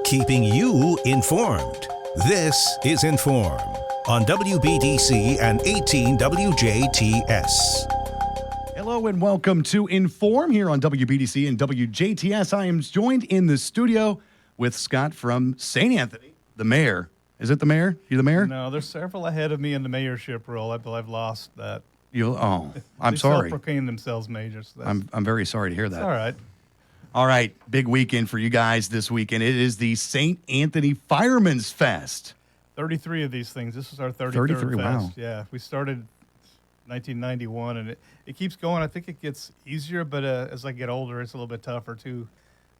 Keeping you informed. This is In.form on WBDC and 18 WJTS. Hello and welcome to In.form here on WBDC and WJTS. I am joined in the studio with Scott from St. Anthony, the mayor. Is it the mayor? You the mayor? No, there's several ahead of me in the mayorship role. I've lost that. I'm sorry. They self-proclaim themselves mayors. I'm very sorry to hear that. It's all right. All right, big weekend for you guys this weekend. It is the St. Anthony Firemen's Fest. 33 of these things. This is our 33rd 33, fest. wow. Yeah, we started 1991, and it keeps going. I think it gets easier, but as I get older, it's a little bit tougher too.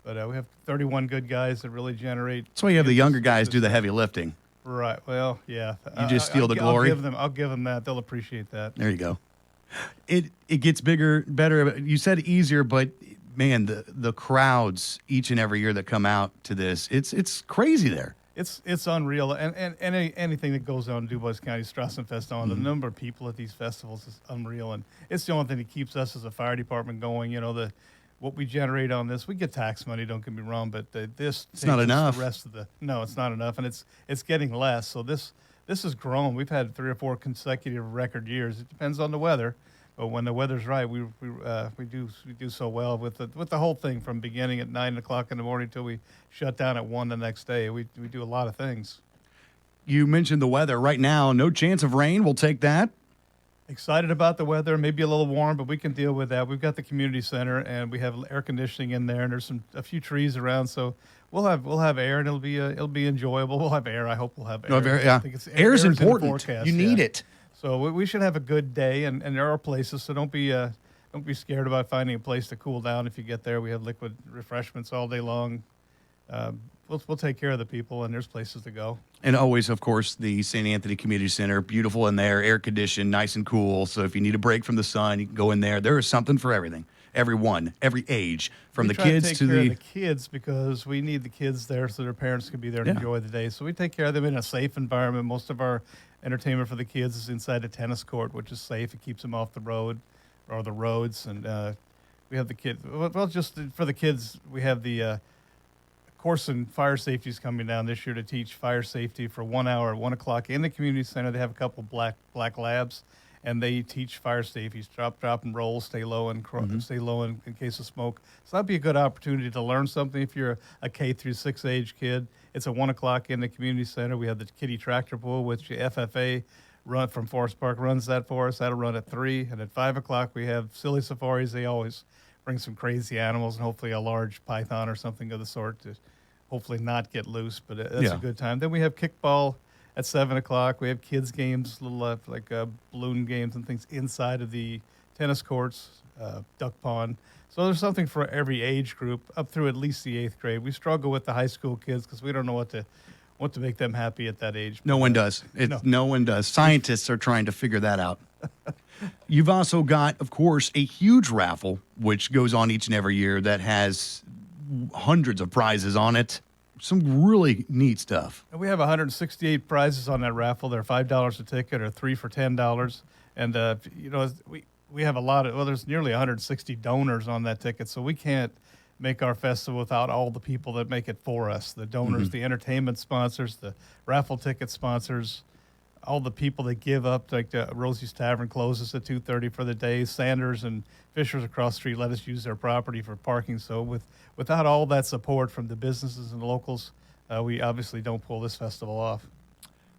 But we have 31 good guys that really generate. That's why you have the younger guys do the heavy lifting. Right. Well, yeah. You just steal the glory. I'll give them that. They'll appreciate that. There you go. It gets bigger, better. You said easier, but man, the crowds each and every year that come out to this, it's crazy there. It's unreal, and anything that goes on in DuBois County Strassenfest the number of people at these festivals is unreal, and it's the only thing that keeps us as a fire department going. You know, what we generate on this, we get tax money. Don't get me wrong, but this it's not enough. The rest of it's not enough, and it's getting less. So this has grown. We've had 3 or 4 consecutive record years. It depends on the weather. But when the weather's right, we do so well with the whole thing from beginning at 9 o'clock in the morning till we shut down at 1 the next day. We do a lot of things. You mentioned the weather. Right now, no chance of rain. We'll take that. Excited about the weather. Maybe a little warm, but we can deal with that. We've got the community center, and we have air conditioning in there, and there's a few trees around, so we'll have air, and it'll be enjoyable. We'll have air. I hope we'll have air. No, yeah. I think air's important. Forecast, you need it. So we should have a good day, and there are places. So don't be scared about finding a place to cool down. If you get there, we have liquid refreshments all day long. We'll take care of the people, and there's places to go. And always, of course, the St. Anthony Community Center, beautiful in there, air conditioned, nice and cool. So if you need a break from the sun, you can go in there. There is something for everything, everyone, every age, from the kids to the kids, because we need the kids there so their parents can be there and enjoy the day. So we take care of them in a safe environment. Most of our entertainment for the kids is inside a tennis court, which is safe. It keeps them off the road or the roads. And we have the kids. Well, just for the kids, we have the course in fire safety is coming down this year to teach fire safety for 1 hour at 1 o'clock in the community center. They have a couple black labs, and they teach fire safety. Drop and roll, stay low, and stay low in case of smoke. So that'd be a good opportunity to learn something if you're a K through 6 age kid. It's at 1 o'clock in the community center. We have the kiddie tractor pool, which the FFA run from Forest Park runs that for us. That'll run at 3, and at 5 o'clock we have silly safaris. They always bring some crazy animals and hopefully a large python or something of the sort to hopefully not get loose. But that's a good time. Then we have kickball at 7 o'clock. We have kids games, little balloon games and things inside of the tennis courts, duck pond. So there's something for every age group up through at least the 8th grade. We struggle with the high school kids because we don't know what to make them happy at that age. No one does. No one does. Scientists are trying to figure that out. You've also got, of course, a huge raffle, which goes on each and every year that has hundreds of prizes on it. Some really neat stuff. And we have 168 prizes on that raffle. They're $5 a ticket or 3 for $10. And, we have a lot of, there's nearly 160 donors on that ticket. So we can't make our festival without all the people that make it for us. The donors, the entertainment sponsors, the raffle ticket sponsors, all the people that give up, like Rosie's Tavern closes at 2:30 for the day. Sanders and Fisher's across the street let us use their property for parking. So without all that support from the businesses and the locals, we obviously don't pull this festival off.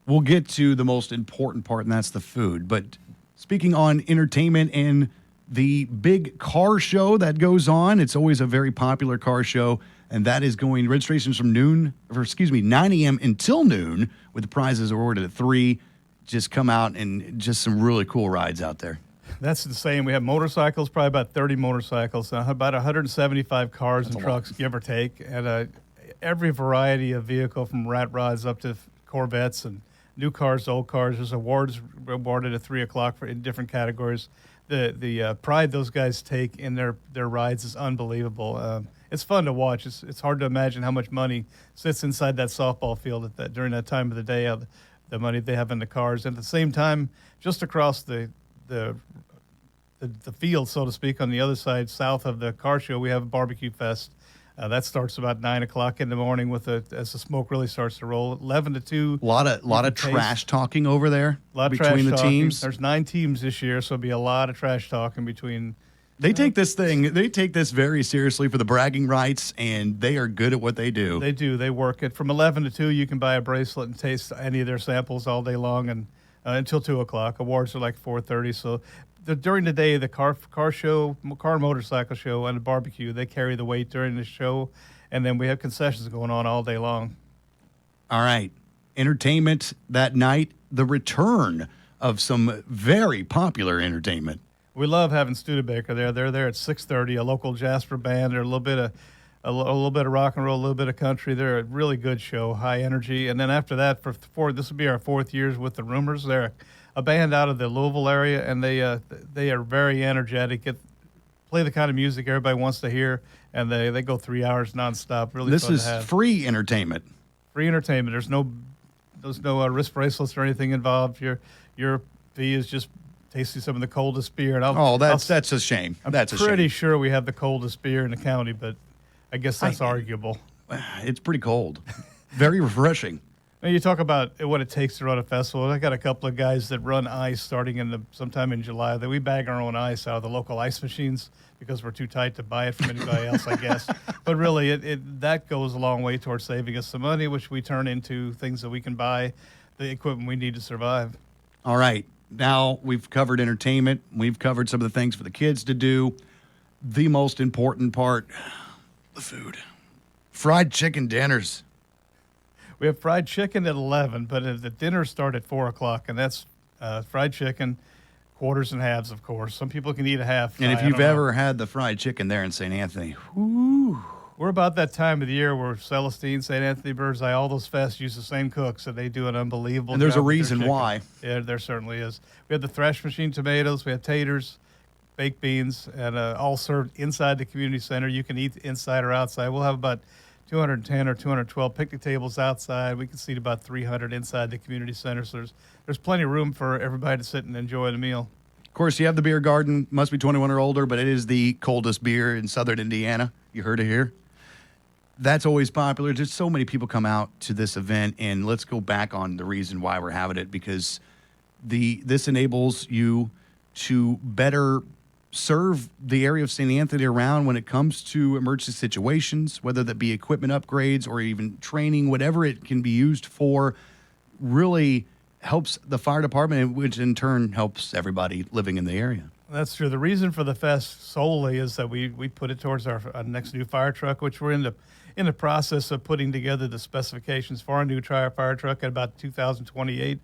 We'll get to the most important part, and that's the food. But speaking on entertainment and the big car show that goes on, it's always a very popular car show, and that is going registrations from 9 a.m. until noon, with the prizes awarded at 3. Just come out and just some really cool rides out there. That's the same. We have motorcycles, probably about 30 motorcycles, about 175 cars and trucks, give or take, and every variety of vehicle from rat rods up to Corvettes and new cars to old cars. There's awards awarded at 3 o'clock in different categories. The pride those guys take in their rides is unbelievable. It's fun to watch. It's hard to imagine how much money sits inside that softball field during that time of the day. The money they have in the cars, and at the same time, just across the field, so to speak, on the other side, south of the car show, we have a barbecue fest That starts about 9 o'clock in the morning as the smoke really starts to roll. 11 to 2. A lot of trash talking over there A lot of between trash the talking. teams. There's 9 teams this year, so it'll be a lot of trash talking between. They take this very seriously for the bragging rights, and they are good at what they do. They do. They work it. From 11 to 2, you can buy a bracelet and taste any of their samples all day long, and until 2 o'clock. Awards are like 4:30. So during the day, the car and motorcycle show, and the barbecue, they carry the weight during the show, and then we have concessions going on all day long. All right. Entertainment that night, the return of some very popular entertainment. We love having Studebaker there. They're there at 6:30. A local Jasper band. They're a little bit of rock and roll, a little bit of country. They're a really good show, high energy. And then after that, this will be our 4th years with the Rumors. They're a band out of the Louisville area, and they are very energetic. Play the kind of music everybody wants to hear, and they go 3 hours nonstop. Really, this fun is to have. free entertainment. Free entertainment. There's no wrist bracelets or anything involved. Your fee is just tasting some of the coldest beer. And that's a shame. I'm that's pretty a shame. sure we have the coldest beer in the county, but I guess that's arguable. It's pretty cold. Very refreshing. Now you talk about what it takes to run a festival. I got a couple of guys that run ice starting sometime in July. That we bag our own ice out of the local ice machines because we're too tight to buy it from anybody else, I guess. But really, that goes a long way towards saving us some money, which we turn into things that we can buy, the equipment we need to survive. All right. Now we've covered entertainment. We've covered some of the things for the kids to do. The most important part, the food. Fried chicken dinners. We have fried chicken at 11, but the dinners start at 4 o'clock, and that's fried chicken, quarters and halves, of course. Some people can eat a half. And if you've ever had the fried chicken there in St. Anthony, whoo. We're about that time of the year where Celestine, St. Anthony, Birdseye, all those fests use the same cooks, and they do an unbelievable job. And there's a with their reason chicken. why. Yeah, there certainly is. We have the thrash machine tomatoes, we have taters, baked beans, and all served inside the community center. You can eat inside or outside. We'll have about 210 or 212 picnic tables outside. We can seat about 300 inside the community center. So there's plenty of room for everybody to sit and enjoy the meal. Of course, you have the beer garden. Must be 21 or older, but it is the coldest beer in southern Indiana. You heard it here. That's always popular. Just so many people come out to this event, and let's go back on the reason why we're having it, because this enables you to better serve the area of St. Anthony around when it comes to emergency situations, whether that be equipment upgrades or even training, whatever it can be used for, really helps the fire department, which in turn helps everybody living in the area. That's true. The reason for the fest solely is that we put it towards our next new fire truck, which we're in the process of putting together the specifications for our new fire truck at about 2028.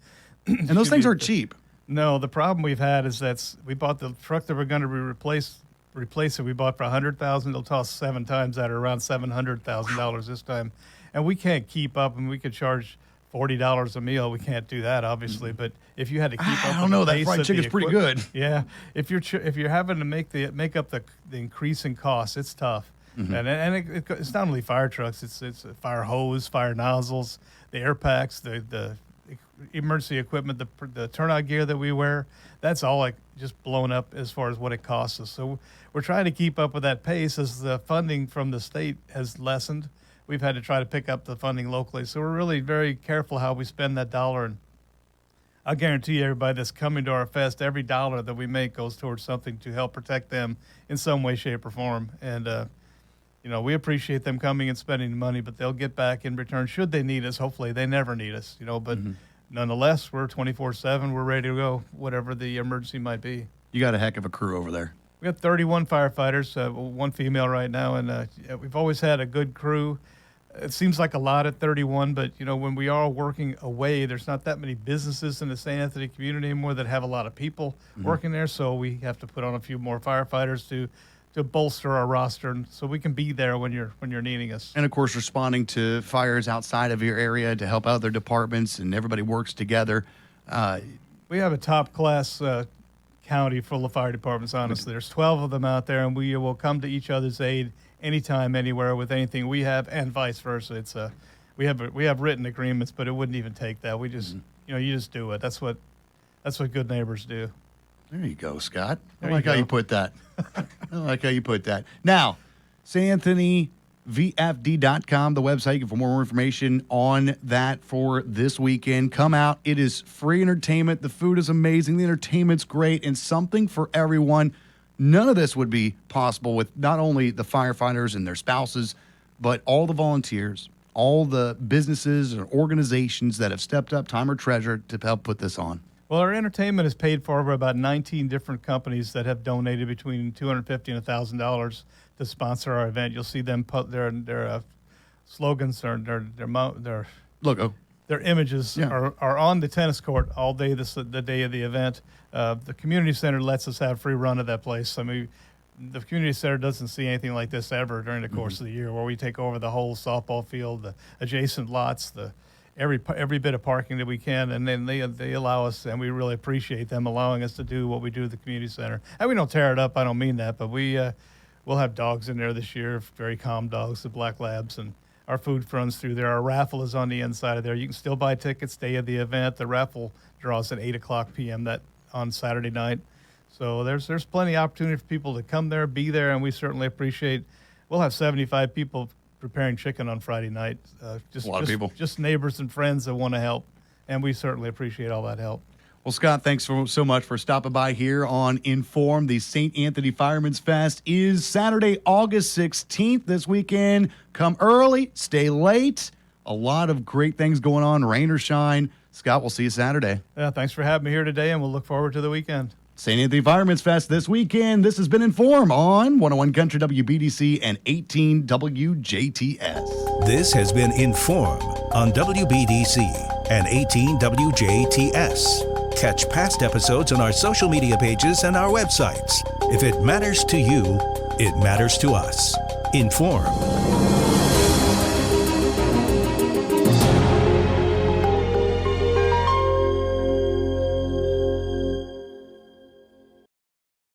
And those things aren't cheap. No, the problem we've had is that we bought the truck that we're going to replace it. We bought for $100,000. It'll cost 7 times that, or around $700,000 this time, and we can't keep up. And we could charge $40 a meal. We can't do that, obviously. But if you had to keep up, I don't know. That fried chicken's pretty good. Yeah, if you're having to make up the increase in costs, it's tough. Mm-hmm. And it's not only fire trucks. It's fire hose, fire nozzles, the air packs, the emergency equipment, the turnout gear that we wear. That's all like just blown up as far as what it costs us. So we're trying to keep up with that pace as the funding from the state has lessened. We've had to try to pick up the funding locally. So we're really very careful how we spend that dollar. And I'll guarantee everybody that's coming to our fest, every dollar that we make goes towards something to help protect them in some way, shape, or form. And, we appreciate them coming and spending the money, but they'll get back in return should they need us. Hopefully they never need us, but nonetheless, we're 24/7. We're ready to go, whatever the emergency might be. You got a heck of a crew over there. We got 31 firefighters, 1 female right now, and we've always had a good crew. It seems like a lot at 31, but, when we are working away, there's not that many businesses in the St. Anthony community anymore that have a lot of people working there, so we have to put on a few more firefighters to bolster our roster, and so we can be there when you're needing us. And, of course, responding to fires outside of your area to help other departments, and everybody works together. We have a top-class county full of fire departments, honestly. There's 12 of them out there, and we will come to each other's aid anytime, anywhere, with anything we have, and vice versa. It's we have written agreements, but it wouldn't even take that. We just you just do it. That's what good neighbors do. There you go, Scott. I like how you put that. I like how you put that. Now, St. Anthony WVFD.com, the website. You can for more information on that for this weekend. Come out. It is free entertainment. The food is amazing. The entertainment's great, and something for everyone. None of this would be possible with not only the firefighters and their spouses, but all the volunteers, all the businesses and organizations that have stepped up time or treasure to help put this on. Well, our entertainment is paid for by about 19 different companies that have donated between $250 and $1,000 to sponsor our event. You'll see them put their slogans or their logo. Their images are on the tennis court all day the day of the event. The community center lets us have free run of that place. I mean, the community center doesn't see anything like this ever during the course of the year, where we take over the whole softball field, the adjacent lots, every bit of parking that we can, and then they allow us, and we really appreciate them allowing us to do what we do at the community center. And we don't tear it up. I don't mean that, but we'll have dogs in there this year, very calm dogs, the black labs, and our food runs through there. Our raffle is on the inside of there. You can still buy tickets day of the event. The raffle draws at 8:00 p.m. on Saturday night. So there's plenty of opportunity for people to come there, be there, and we certainly appreciate. We'll have 75 people preparing chicken on Friday night. A lot of people. Just neighbors and friends that want to help, and we certainly appreciate all that help. Well, Scott, thanks so much for stopping by here on In.form. The St. Anthony Firemen's Fest is Saturday, August 16th this weekend. Come early, stay late. A lot of great things going on, rain or shine. Scott, we'll see you Saturday. Yeah, thanks for having me here today, and we'll look forward to the weekend. St. Anthony Firemen's Fest this weekend. This has been In.form on 101 Country WBDC and 18 WJTS. This has been In.form on WBDC and 18 WJTS. Catch past episodes on our social media pages and our websites. If it matters to you, it matters to us. In.form.